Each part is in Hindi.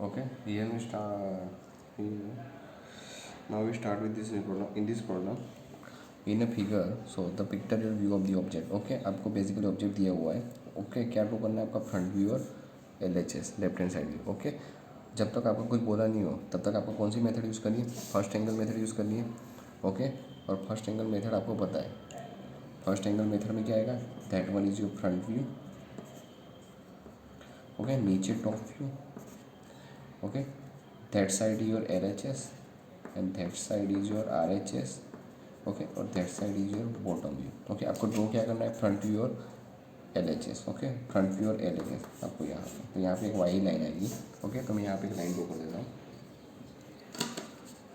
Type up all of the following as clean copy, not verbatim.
Okay, here we start. Here. Now we start with this problem. In this problem, in a figure, so the pictorial view of the object. Okay, आपको बेसिकली ऑब्जेक्ट दिया हुआ है. ओके क्या ड्रॉ करना है आपका फ्रंट व्यू और LHS left hand side view. Okay जब तक आपको कुछ बोला नहीं हो तब तक आपको कौन सी मेथड यूज़ करनी है, फर्स्ट एंगल मेथड यूज़ करनी है. ओके और फर्स्ट एंगल मेथड आपको पता है. फर्स्ट एंगल मेथड में क्या आएगा, that one is your front view. Okay नीचे top view. Okay that side is your LHS and that side is your RHS. Okay और that side is your bottom view. Okay आपको ड्रॉ क्या करना है, फ्रंट व्यू और LHS. ओके फ्रंट व्यू और LHS आपको यहाँ पे, तो यहाँ पे एक वाई लाइन आएगी. ओके तो मैं यहाँ पे एक लाइन ड्रॉ कर देता हूँ.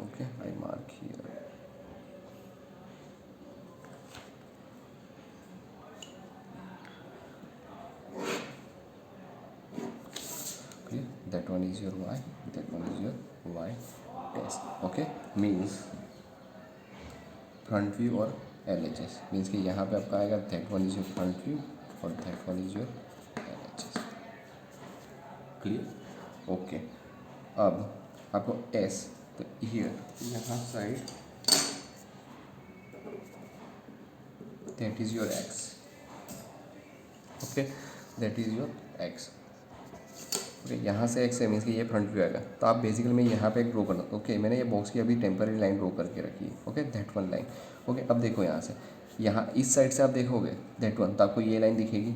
Okay I mark here. That one is your y, that one is your y test. Okay means front view और LHS मीन्स कि यहाँ पे आपका आएगा that one is your front view और that one is your LHS. Clear. Okay अब आपको S, तो हियर यहाँ side that is your X. Okay that is your X. Okay यहाँ से X है मीन्स कि ये फ्रंट व्यू आएगा. तो आप बेसिकली मैं यहाँ पे एक ड्रॉ करना. ओके मैंने ये बॉक्स की अभी टेम्पररी लाइन ड्रॉ करके रखी है. Okay that one line. Okay अब देखो यहाँ से, यहाँ इस साइड से आप देखोगे दैट वन, तो आपको ये लाइन दिखेगी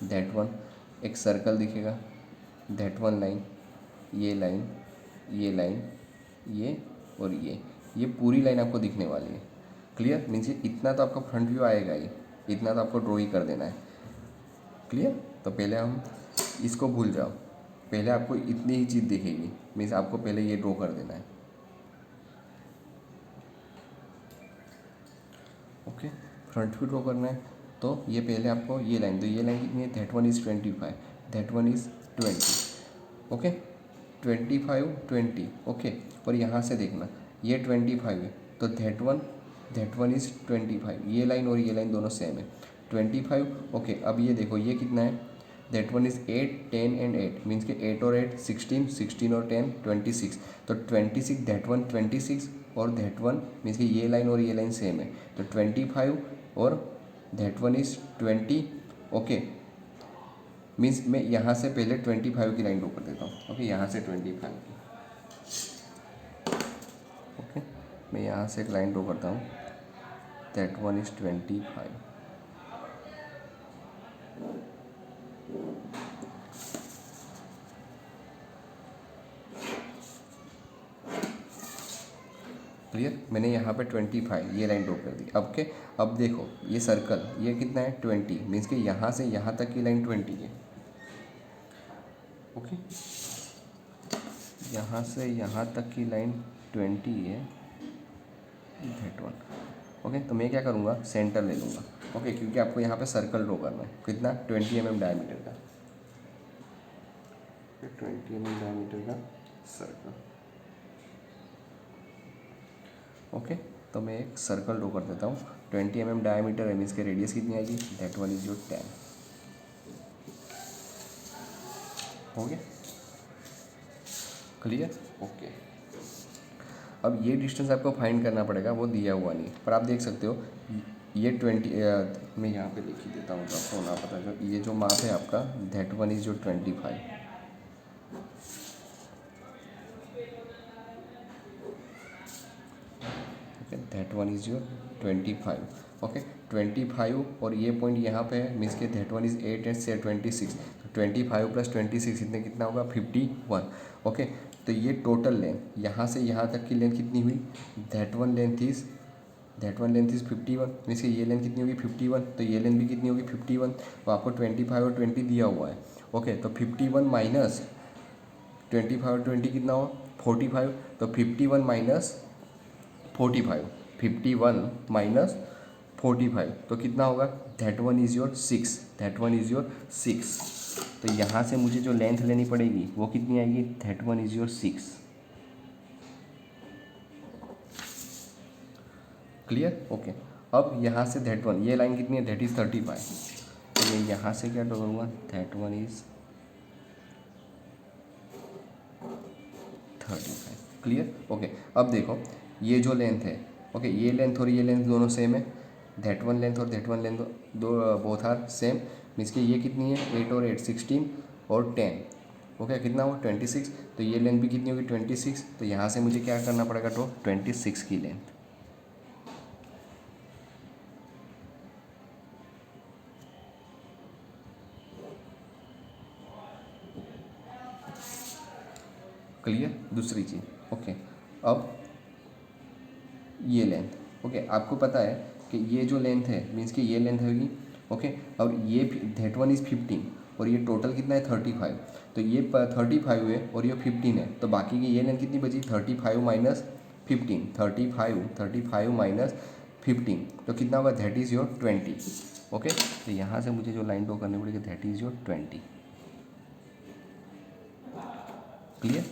दैट वन, एक सर्कल दिखेगा दैट वन लाइन, ये लाइन, ये लाइन, ये और ये पूरी लाइन आपको दिखने वाली है. क्लियर मीन्स इतना तो आपका फ्रंट व्यू आएगा ही, इतना तो आपको ड्रॉ ही कर देना है. क्लियर. तो पहले हम इसको भूल जाओ, पहले आपको इतनी ही चीज़ दिखेगी मीन्स आपको पहले ये ड्रॉ कर देना है. ओके फ्रंट व्यू ड्रॉ करना है तो ये पहले आपको ये लाइन, तो ये लाइन कितनी है, that one is 25, that one is 20. Okay 25 20. Okay और यहाँ से देखना ये 25 है तो दैट वन इज़ 25. ये लाइन और ये लाइन दोनों सेम है 25. ओके अब ये देखो ये कितना है, that one is 8 10 and 8 means के 8 और 8 16, 16 और 10 26. तो 26 दैट वन 26 और दैट वन मीन्स कि ये लाइन और ये लाइन सेम है तो 25 और that one is 20. Okay means मैं यहाँ से पहले 25 की लाइन ड्रॉ कर देता हूँ. ओके यहाँ से 25 की. ओके मैं यहाँ से एक लाइन ड्रॉ करता हूँ दैट वन इज़ 25. क्लियर. मैंने यहाँ पे 25 ये लाइन ड्रॉ कर दी. अब के अब देखो ये सर्कल ये कितना है 20 मीन्स कि यहाँ से यहाँ तक की लाइन 20 है. ओके यहाँ से यहाँ तक की लाइन 20 है दैट वन. ओके तो मैं क्या करूँगा, सेंटर ले लूँगा. ओके क्योंकि आपको यहाँ पे सर्कल ड्रॉ करना है कितना 20 mm डायमीटर का, 20 mm डायमीटर का सर्कल. ओके तो मैं एक सर्कल ड्रॉ कर देता हूँ 20 mm डायमीटर है मीन्स के रेडियस कितनी आएगी, दैट वन इज योर 10. हो गया क्लियर. ओके अब ये डिस्टेंस आपको फाइंड करना पड़ेगा, वो दिया हुआ नहीं पर आप देख सकते हो ये 20 मैं यहाँ पे लिख ही देता हूँ तो आपको होना पता है. ये जो माप है आपका that one is your 25. That one is your 25. Okay 25 और ये पॉइंट यहाँ पे है मीन्स के दैट वन इज़ 8 एंड से 26. तो 25 प्लस 26 इतने कितना होगा 51. ओके तो ये टोटल लेंथ यहाँ से यहाँ तक की लेंथ कितनी हुई, that one length is 51 means कि ये लेंथ कितनी होगी 51. तो ये लेंथ भी कितनी होगी 51. तो आपको 25 और 20 दिया हुआ है. ओके तो 51 माइनस 25 और 20 कितना हुआ 45. तो 51 माइनस 45, 51 माइनस 45 तो कितना होगा, that one is your 6, that one is your 6. तो यहाँ से मुझे जो लेंथ लेनी पड़ेगी वो कितनी आएगी, that one is your 6. Clear. Okay अब यहाँ से दैट वन ये लाइन कितनी है, दैट इज़ 35. तो मैं यहाँ से क्या ड्रॉ करूँगा, that one is 35। Clear? Okay, अब देखो ये जो लेंथ है, ओके, ये लेंथ और ये लेंथ दोनों सेम है, दैट वन लेंथ और दैट वन लेंथ दो बोथ आर सेम, मीन्स कि ये कितनी है 8 और 8 16 और 10, ओके, कितना हुआ 26। तो ये लेंथ भी कितनी होगी 26। तो यहाँ से मुझे क्या करना पड़ेगा तो 26 की लेंथ। क्लियर? दूसरी चीज़, ओके, अब ये लेंथ, ओके, आपको पता है कि ये जो लेंथ है मीन्स कि ये लेंथ होगी, ओके, और ये दैट वन इज़ 15 और ये टोटल कितना है 35। तो ये 35 है और ये 15 है, तो बाकी की ये लेंथ कितनी बची 35 माइनस 15, 35 माइनस 15, तो कितना होगा दैट इज़ योर 20। ओके, तो यहाँ से मुझे जो लाइन ड्रॉ करनी पड़ेगी that is your 20। Clear?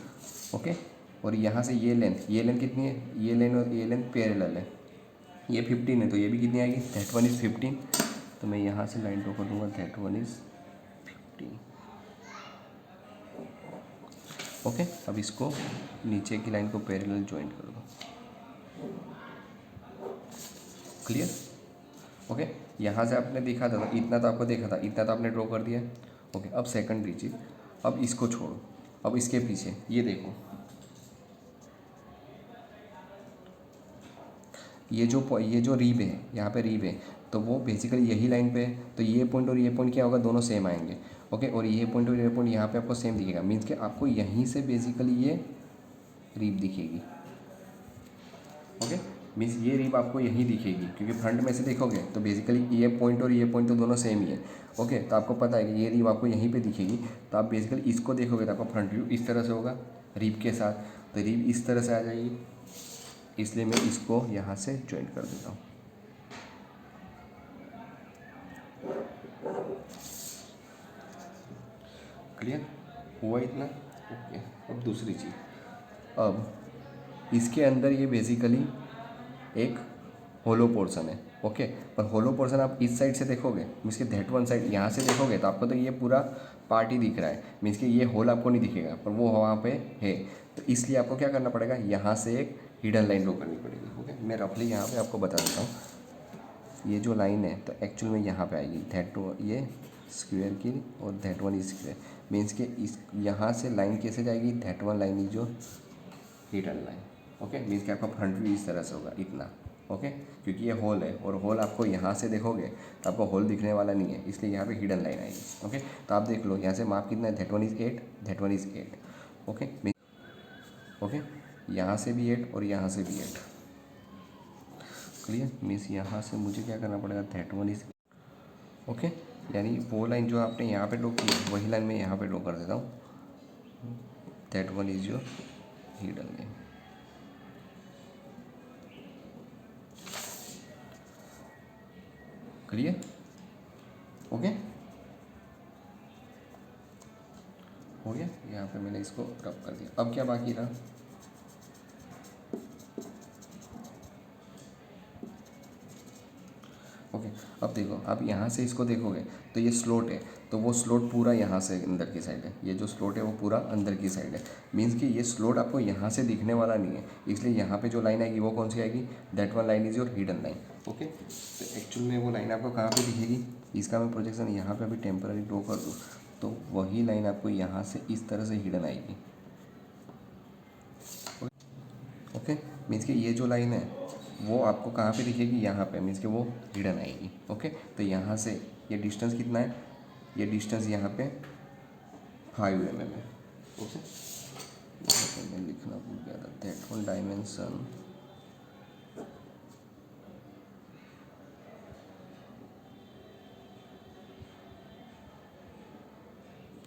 Okay, और यहाँ से ये लेंथ कितनी है, ये लेंथ और ये लेंथ पैरेलल है, ये 15 है तो ये भी कितनी आएगी दैट वन इज़ 15। तो मैं यहाँ से लाइन ड्रॉ कर दूँगा दैट वन इज़ 15। ओके, अब इसको नीचे की लाइन को पैरेलल ज्वाइन कर दो। क्लियर? ओके, यहाँ से आपने देखा था इतना, तो आपको देखा था इतना, तो आपने ड्रॉ कर दिया। ओके, अब सेकंडरी चीज़, अब इसको छोड़ो, अब इसके पीछे ये देखो, ये जो रीब है, यहाँ पे रीब है, तो वो बेसिकली यही लाइन पे है, तो ये पॉइंट और ये पॉइंट क्या होगा दोनों सेम आएंगे। ओके, और ये पॉइंट और ये पॉइंट यहाँ पे आपको सेम दिखेगा, मीन्स कि आपको यहीं से बेसिकली ये रीब दिखेगी। ओके, मीन्स ये रीब आपको यहीं दिखेगी, क्योंकि फ्रंट में से देखोगे तो बेसिकली ये पॉइंट और ये पॉइंट तो दोनों सेम ही है। ओके, तो आपको पता है कि ये रीब आपको यहीं पे दिखेगी, तो आप बेसिकली इसको देखोगे तो आपका फ्रंट व्यू इस तरह से होगा रीब के साथ, तो रीब इस तरह से आ जाएगी, इसलिए मैं इसको यहाँ से ज्वाइन कर देता हूँ। क्लियर हुआ इतना? ओके, अब दूसरी चीज़, अब इसके अंदर ये बेसिकली एक होलो पोर्शन है, ओके, पर होलो पोर्शन आप इस साइड से देखोगे, मीन्स कि दैट वन साइड यहाँ से देखोगे तो आपको तो ये पूरा पार्ट ही दिख रहा है, मीन्स कि ये होल आपको नहीं दिखेगा, पर वो वहाँ पे है, तो इसलिए आपको क्या करना पड़ेगा, यहाँ से एक हिडन लाइन ड्रॉ करनी पड़ेगी। ओके, मैं रफली यहाँ पे आपको बता देता हूँ, ये जो लाइन है तो एक्चुअल में यहाँ पे आएगी दैट ये स्क्वायर की और that one is square, means कि इस यहाँ से लाइन कैसे जाएगी, दैट वन लाइन इज जो हिडन लाइन। ओके, मीन्स कि आपका फ्रंट व्यू इस तरह से होगा इतना। ओके, क्योंकि ये होल है और होल आपको यहाँ से देखोगे तो आपको होल दिखने वाला नहीं है, इसलिए यहाँ पे हिडन लाइन आएगी। ओके, तो आप देख लो यहाँ से माप कितना है, that one is 8, that one is 8। Okay, okay, यहाँ से भी 8 और यहाँ से भी 8। क्लियर? मीन्स यहाँ से मुझे क्या करना पड़ेगा, दैट वन इज़, ओके, यानी वो लाइन जो आपने यहाँ पे ड्रॉ की वही लाइन मैं यहाँ पे ड्रॉ कर देता हूँ, that one is your hidden line. Clear? Okay, हो गया, यहाँ पे मैंने इसको रब कर दिया। अब क्या बाकी रहा, ओके, अब देखो आप यहाँ से इसको देखोगे तो ये स्लोट है, तो वो स्लोट पूरा यहाँ से अंदर की साइड है, ये जो स्लोट है वो पूरा अंदर की साइड है, मीन्स कि ये स्लोट आपको यहाँ से दिखने वाला नहीं है, इसलिए यहाँ पे जो लाइन आएगी वो कौन सी आएगी, that one line is your hidden line. Okay, तो एक्चुअल में वो लाइन आपको कहाँ पे दिखेगी, इसका मैं प्रोजेक्शन यहाँ पे अभी टेम्पररी ड्रॉ कर दूँ तो वही लाइन आपको यहाँ से इस तरह से हिडन आएगी। ओके, मीन्स कि ये जो लाइन है वो आपको कहाँ पे दिखेगी, यहाँ पे, मीन्स कि वो हिडन आएगी। ओके, तो यहाँ से ये डिस्टेंस कितना है, ये डिस्टेंस यहाँ पे 5 mm है। ओके, मैं लिखना भूल गया था, दैट वन डायमेंशन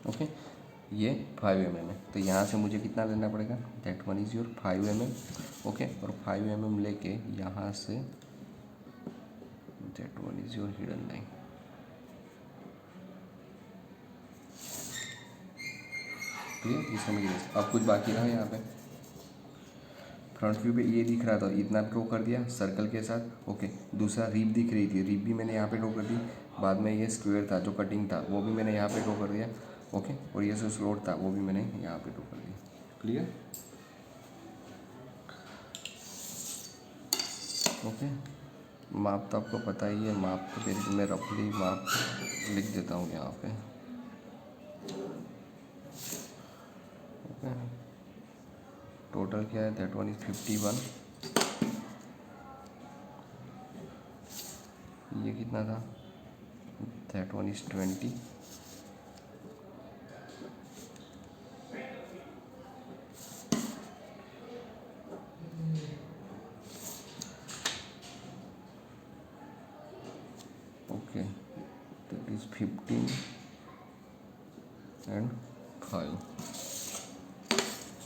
ओके, ये 5 mm है, तो यहाँ से मुझे कितना लेना पड़ेगा, that one is your 5 mm। Okay, और 5 mm लेके यहाँ say that one is your hidden line. Clear? इसका मतलब अब कुछ बाकी रहा यहाँ पे, फ्रंट व्यू पे ये दिख रहा था, इतना ड्रॉ कर दिया सर्कल के साथ। ओके, दूसरा रीप दिख रही थी, रीप भी मैंने यहाँ पे ड्रॉ कर दी, बाद में ये स्क्वायर था जो कटिंग था वो भी मैंने यहाँ पे ड्रॉ कर दिया। ओके, और ये जो स्लोट था वो भी मैंने यहाँ पे ड्रॉ कर दिया। क्लियर? ओके, माप तो आपको पता ही है, माप तो फिर मैं रफली माप लिख देता हूँ यहाँ पे। ओके, टोटल क्या है, दैट वन इज़ 51। ये कितना था, that one is 20। Okay, that is 15 and 5।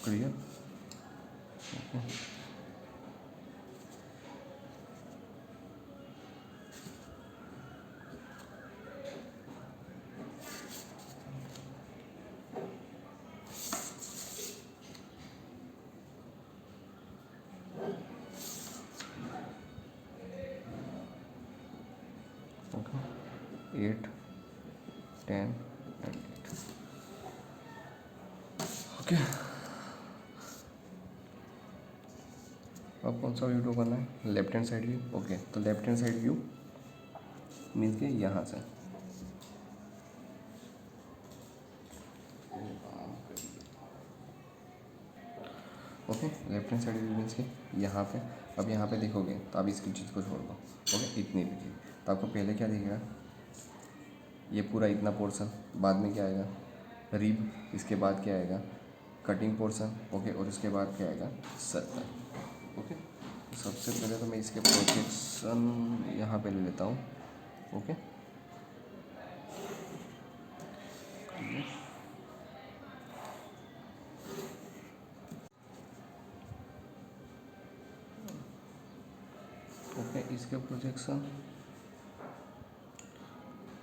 Clear. Okay, 8, 10 and 8। Okay, अब कौन सा व्यू ड्रॉ करना है, left hand side view. Okay, तो left hand side view means के यहाँ से, okay, left hand side view means के यहाँ पे। अब यहाँ पे देखोगे तो आप इसकी चीज़ को छोड़ दो। ओके, इतनी भी चीज़, तो आपको पहले क्या दिखेगा, ये पूरा इतना पोर्शन, बाद में क्या आएगा, रिब, इसके बाद क्या आएगा, कटिंग पोर्शन। ओके, और इसके बाद क्या आएगा, सर्कल। ओके, तो सबसे पहले तो मैं इसके प्रोजेक्शन यहाँ पे ले लेता हूँ। ओके, ओके, इसके प्रोजेक्शन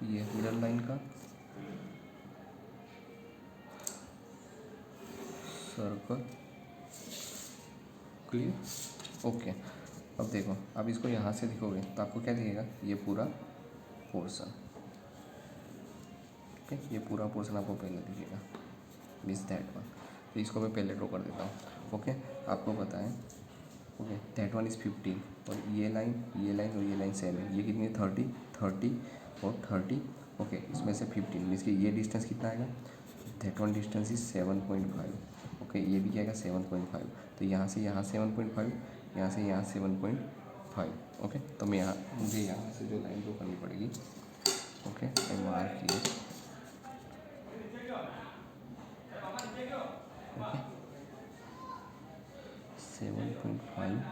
ये मिडल लाइन का सर्कल। क्लियर। ओके, अब देखो, अब इसको यहाँ से दिखोगे तो आपको क्या दिखेगा, ये पूरा पोर्शन। ओके, ये पूरा पोर्शन आपको पहले दिखेगा, मिस दैट वन। तो इसको मैं पहले ड्रॉ कर देता हूँ। ओके, आपको पता है, ओके, दैट वन इज़ 15, और ये लाइन और ये लाइन सेम है। ये कितनी है, 30, 30 और 30। ओके, इसमें से 15 मीन्स कि ये डिस्टेंस कितना आएगा, that one distance is 7.5। Okay, ये भी क्या आएगा, 7.5। तो यहाँ से यहाँ 7.5, यहाँ से यहाँ 7.5। ओके, तो मैं यहाँ, मुझे यहाँ से जो लाइन ड्रॉ करनी पड़ेगी। ओके, मैं मार्क किया। ओके, 7.5।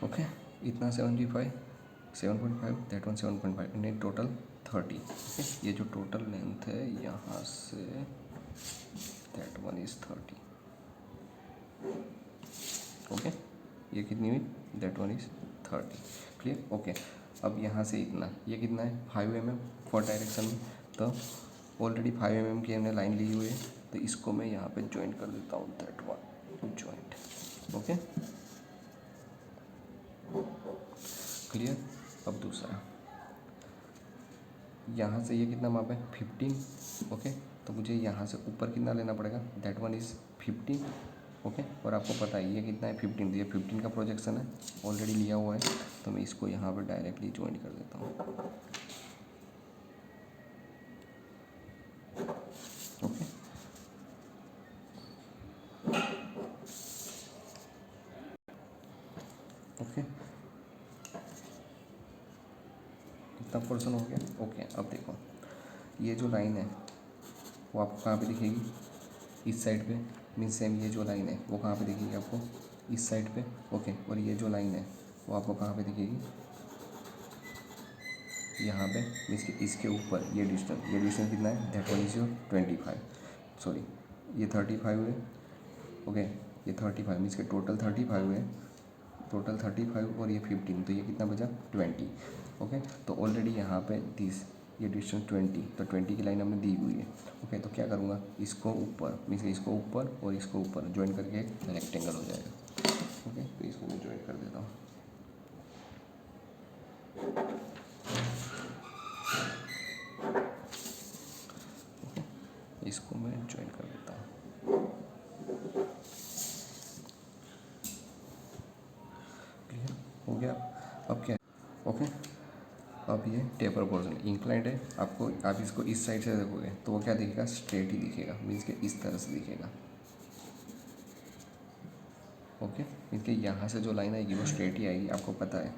ओके, इतना 7.5, that one 7.5, and total 30। Okay, ये जो टोटल लेंथ है यहाँ से, दैट वन इज़ 30। ओके, ये कितनी हुई, that one is 30। Clear. Okay, अब यहाँ से इतना, ये कितना है, 5 mm फॉर डायरेक्शन में। तो ऑलरेडी 5 mm की हमने लाइन ली हुई है, तो इसको मैं यहाँ पे ज्वाइंट कर देता हूँ, that one joint. Okay, clear. अब दूसरा, यहाँ से ये कितना माप है, 15। ओके, तो मुझे यहाँ से ऊपर कितना लेना पड़ेगा, दैट वन इज़ 15। ओके, और आपको पता है ये कितना है, 15। ये 15 का प्रोजेक्शन है, ऑलरेडी लिया हुआ है, तो मैं इसको यहाँ पर डायरेक्टली ज्वाइंट कर देता हूँ। ओके, ओके, इतना पोर्शन हो गया। ओके, अब देखो, ये जो लाइन है वो आपको कहाँ पे दिखेगी, इस साइड पे। मीन सेम ये जो लाइन है वो कहाँ पे दिखेगी आपको, इस साइड पे। ओके, और ये जो लाइन है वो आपको कहाँ पे दिखेगी, यहाँ पे। मीन्स कि इसके ऊपर ये डिस्टेंस कितना है, that one is your 25। Sorry, ये 35 है। ओके, ये 35 मीन्स के टोटल 35 है, टोटल 35 और ये 15, तो ये कितना बचा, 20। ओके, तो ऑलरेडी यहाँ पे ये डिस्टेंस 20, तो 20 की लाइन हमने दी हुई है। ओके, तो क्या करूँगा, इसको ऊपर, मीन्स इसको ऊपर और इसको ऊपर ज्वाइन करके एक रेक्टेंगल हो जाएगा। ओके, तो इसको मैं ज्वाइन कर देता हूँ। ओके, इसको मैं ज्वाइन कर देता हूँ। क्लियर। गया। अब क्या है, ओके, अब ये टेपर पोर्शन इंक्लाइंड है, आपको आप इसको इस साइड से देखोगे तो वो क्या दिखेगा, स्ट्रेट ही दिखेगा, मीन्स के इस तरह से दिखेगा। ओके, मीन्स के यहाँ से जो लाइन आएगी वो स्ट्रेट ही आएगी। आपको पता है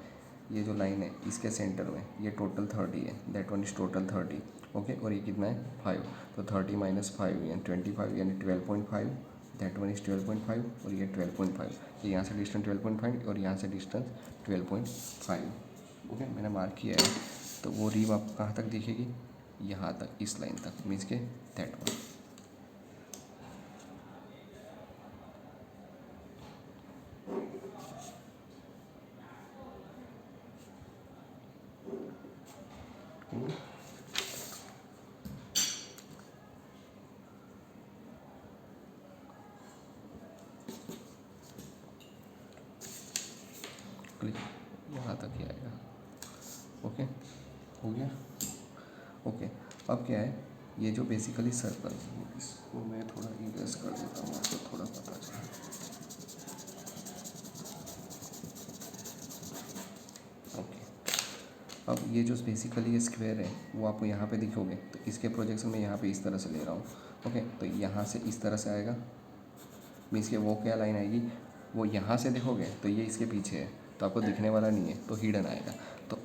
ये जो लाइन है इसके सेंटर में ये टोटल 30 है, that one is total 30। Okay, और ये कितना है 5, तो 30 माइनस 5 यानी 25 यानी 12.5, दैट वन इज 12.5 और ये 12.5। तो यहाँ से डिस्टेंस 12.5 और यहाँ से डिस्टेंस 12.5। ओके, मैंने मार्क किया है। तो वो रीम आपको कहाँ तक दिखेगी, यहाँ तक, इस लाइन तक, मीन्स के दैट वन। क्लिक, यहाँ तक ही आएगा। ओके, हो गया। ओके, अब क्या है, ये जो बेसिकली सर्कल, इसको मैं थोड़ा इरेज कर देता हूँ, आपको थोड़ा पता चले। ओके, अब ये जो बेसिकली ये स्क्वायर है वो आपको यहाँ पे दिखोगे, तो इसके प्रोजेक्शन में यहाँ पे इस तरह से ले रहा हूँ। ओके, तो यहाँ से इस तरह से आएगा, मीन्स के वो क्या लाइन आएगी, वो यहाँ से देखोगे तो ये इसके पीछे है, तो आपको दिखने वाला नहीं है, तो हिडन आएगा। तो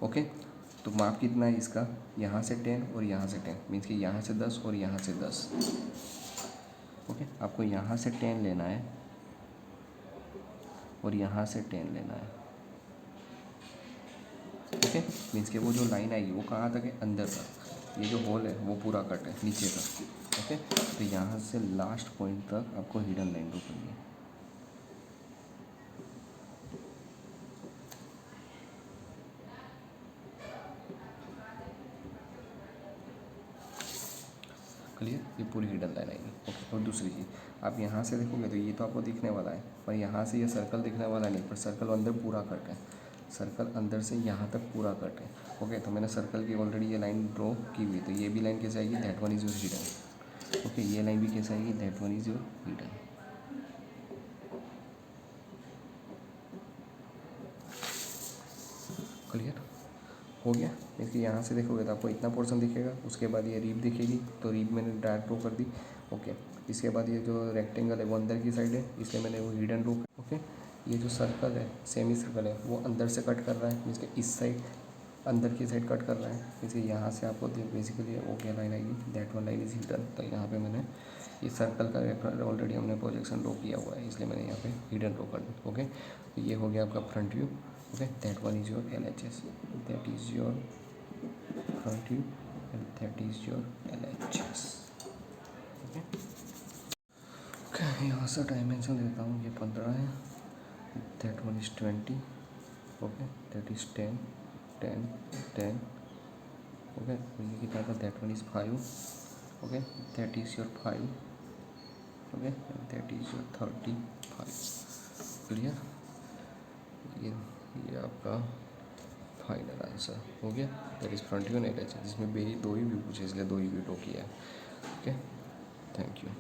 ओके, तो माप कितना है इसका, यहाँ से 10 और यहाँ से 10, मीन्स कि यहाँ से 10 और यहाँ से 10। ओके, आपको यहाँ से 10 लेना है और यहाँ से 10 लेना है। ओके, मीन्स कि वो जो लाइन आएगी वो कहाँ तक है, अंदर तक, ये जो होल है वो पूरा कट है नीचे तक। ओके, तो यहाँ से लास्ट पॉइंट तक आपको हिडन लाइन ड्रॉ करनी है। क्लियर, ये पूरी हिडन लाइन आएगी। ओके, और दूसरी चीज़ आप यहाँ से देखोगे तो ये तो आपको दिखने वाला है, पर यहाँ से ये सर्कल दिखने वाला नहीं, पर सर्कल अंदर पूरा कट है, सर्कल अंदर से यहाँ तक पूरा कट है। ओके, तो मैंने सर्कल की ऑलरेडी ये लाइन ड्रॉ की हुई, तो ये भी लाइन कैसे आएगी, that one is your hidden. Okay, ये लाइन भी कैसे आएगी, that one is your hidden. Clear हो गया। इसलिए यहाँ से देखोगे तो आपको इतना पोर्शन दिखेगा, उसके बाद ये रीप दिखेगी, तो रीप मैंने डायरेक्ट ड्रॉ कर दी। ओके, इसके बाद ये जो रेक्टेंगल है वो अंदर की साइड है, इसलिए मैंने वो हिडन ड्रॉ। ओके, ये जो सर्कल है, सेमी सर्कल है, वो अंदर से कट कर रहा है, मीन्स के इस साइड अंदर की साइड कट कर रहा है, इसलिए यहाँ से आपको बेसिकली वो क्या लाइन आएगी, that one line is hidden. तो यहाँ पे मैंने इस सर्कल का ऑलरेडी हमने प्रोजेक्शन ड्रॉ किया हुआ है, इसलिए मैंने यहाँ पे हिडन ड्रॉ कर दी। ओके, तो ये हो गया आपका front view. Okay, that one is your LHS, that is your front view and that is your LHS। Okay, यहाँ से डायमेंशन देता हूँ, ये 15 है, that one is 20, okay, that is 10 10 10, okay, ये कितना था, that one is 5, okay, that is your 5, okay, that is your 35। Clear, ये आपका फाइनल आंसर हो गया, that is front view and LHS, जिसमें दो ही व्यू पूछे, इसलिए दो ही व्यू ड्रॉ किया है। Okay, thank you.